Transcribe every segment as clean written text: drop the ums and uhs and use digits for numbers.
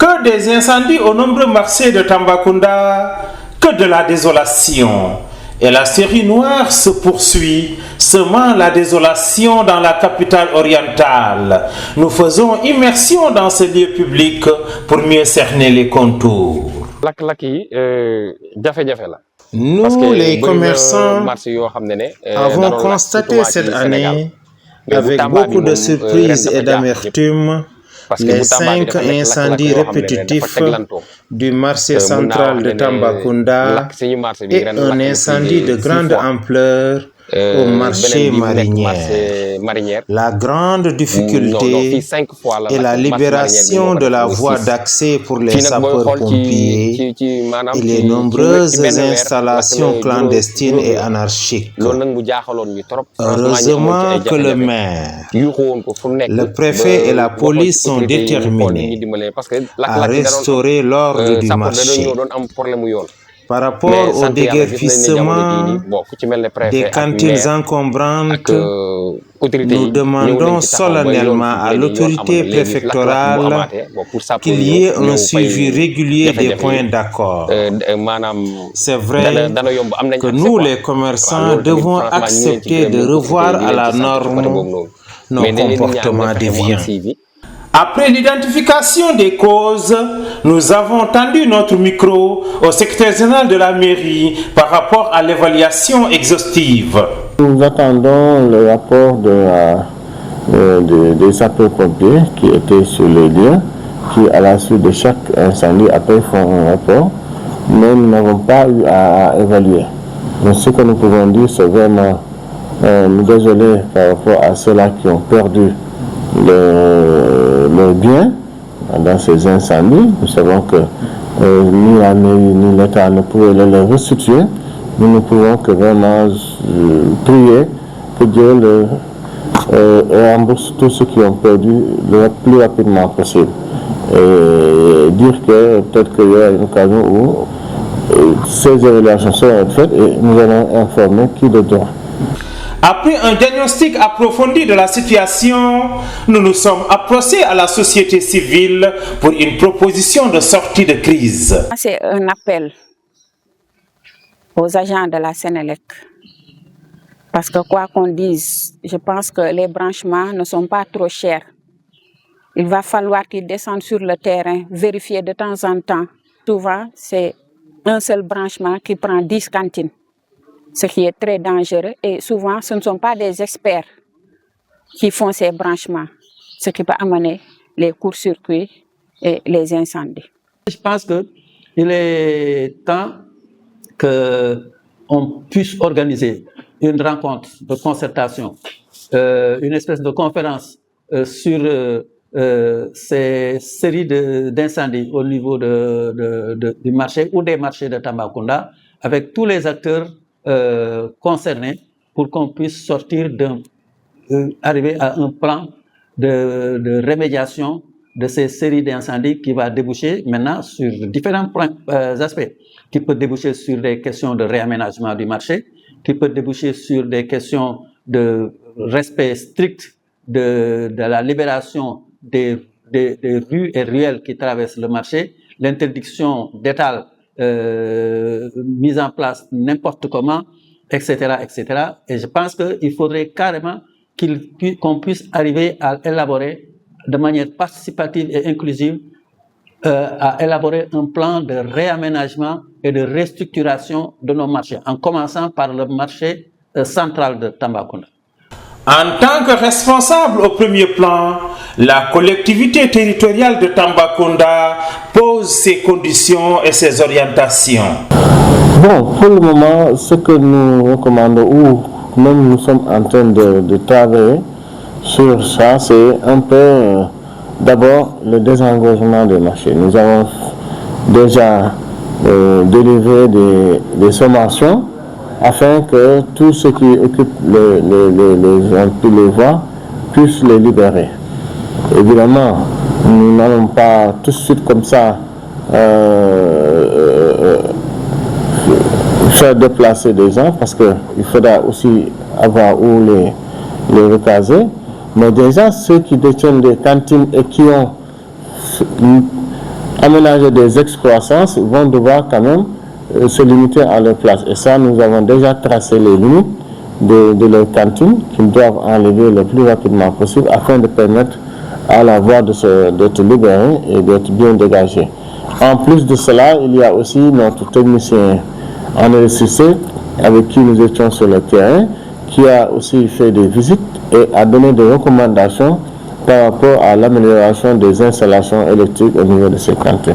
Que des incendies aux nombreux marchés de Tambacounda, que de la désolation. Et la série noire se poursuit, semant la désolation dans la capitale orientale. Nous faisons immersion dans ce lieu public pour mieux cerner les contours. Nous, les commerçants, avons constaté cette année, avec beaucoup de surprises et d'amertume, les 5 incendies répétitifs du marché central de Tambacounda et un incendie de grande ampleur au marché marinière. La grande difficulté est la libération de la voie d'accès pour les sapeurs-pompiers et les nombreuses installations clandestines et anarchiques. Heureusement que le maire, le préfet et la police sont déterminés à restaurer l'ordre du marché. Par rapport au déguerpissement des cantines encombrantes, nous demandons solennellement à l'autorité préfectorale qu'il y ait un suivi régulier des points d'accord. C'est vrai que nous, les commerçants, devons accepter de revoir à la norme nos comportements déviants. Après l'identification des causes, nous avons tendu notre micro au secrétaire général de la mairie par rapport à l'évaluation exhaustive. Nous attendons le rapport des sapeurs-pompiers qui étaient sur les lieux, qui à la suite de chaque incendie après font un rapport, mais nous n'avons pas eu à évaluer. Mais ce que nous pouvons dire, c'est vraiment nous désoler par rapport à ceux-là qui ont perdu leurs biens dans ces incendies. Nous savons que ni la mairie ni l'État ne pouvaient les restituer, mais nous pouvons que vraiment prier que Dieu rembourse tous ceux qui ont perdu le plus rapidement possible. Et dire que peut-être qu'il y a une occasion où ces évaluations seront faites et nous allons informer qui le doit. Après un diagnostic approfondi de la situation, nous nous sommes approchés à la société civile pour une proposition de sortie de crise. C'est un appel aux agents de la Sénélec. Parce que quoi qu'on dise, je pense que les branchements ne sont pas trop chers. Il va falloir qu'ils descendent sur le terrain, vérifier de temps en temps. Souvent, c'est un seul branchement qui prend 10 cantines. Ce qui est très dangereux et souvent ce ne sont pas des experts qui font ces branchements, ce qui peut amener les courts-circuits et les incendies. Je pense qu'il est temps qu'on puisse organiser une rencontre de concertation, une espèce de conférence sur ces séries d'incendies au niveau du marché ou des marchés de Tambacounda avec tous les acteurs concernés pour qu'on puisse sortir arriver à un plan de rémédiation de ces séries d'incendies qui va déboucher maintenant sur différents aspects, qui peut déboucher sur des questions de réaménagement du marché, qui peut déboucher sur des questions de respect strict de la libération des rues et ruelles qui traversent le marché, l'interdiction d'étals mise en place n'importe comment, etc., etc. Et je pense qu'il faudrait carrément qu'on puisse arriver à élaborer de manière participative et inclusive, à élaborer un plan de réaménagement et de restructuration de nos marchés, en commençant par le marché central de Tambacounda. En tant que responsable au premier plan, la collectivité territoriale de Tambacounda pose ses conditions et ses orientations. Bon, pour le moment, ce que nous recommandons, ou même nous sommes en train de travailler sur ça, c'est un peu d'abord le désengorgement des marchés. Nous avons déjà délivré des sommations afin que tous ceux qui occupent les voies puissent les libérer. Évidemment, nous n'allons pas tout de suite comme ça faire déplacer des gens parce qu'il faudra aussi avoir où les recaser. Mais déjà, ceux qui détiennent des cantines et qui ont aménager des excroissances vont devoir quand même se limiter à leur place. Et ça, nous avons déjà tracé les limites de leurs cantines qu'ils doivent enlever le plus rapidement possible afin de permettre à la voie d'être libérée et d'être bien dégagée. En plus de cela, il y a aussi notre technicien en électricité avec qui nous étions sur le terrain, qui a aussi fait des visites et a donné des recommandations par rapport à l'amélioration des installations électriques au niveau de ces cantines.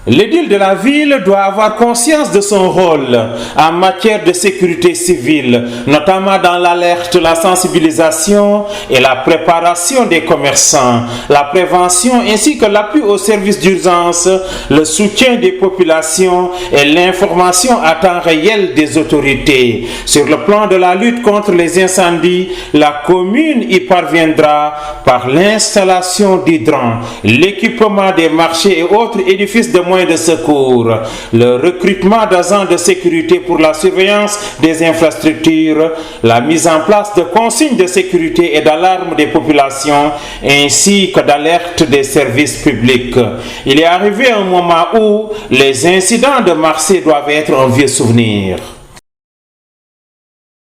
L'édile de la ville doit avoir conscience de son rôle en matière de sécurité civile, notamment dans l'alerte, la sensibilisation et la préparation des commerçants, la prévention ainsi que l'appui aux services d'urgence, le soutien des populations et l'information à temps réel des autorités. Sur le plan de la lutte contre les incendies, la commune y parviendra par l'installation d'hydrants, l'équipement des marchés et autres édifices de moyens de secours, le recrutement d'agents de sécurité pour la surveillance des infrastructures, la mise en place de consignes de sécurité et d'alarme des populations, ainsi que d'alerte des services publics. Il est arrivé un moment où les incidents de Marseille doivent être un vieux souvenir.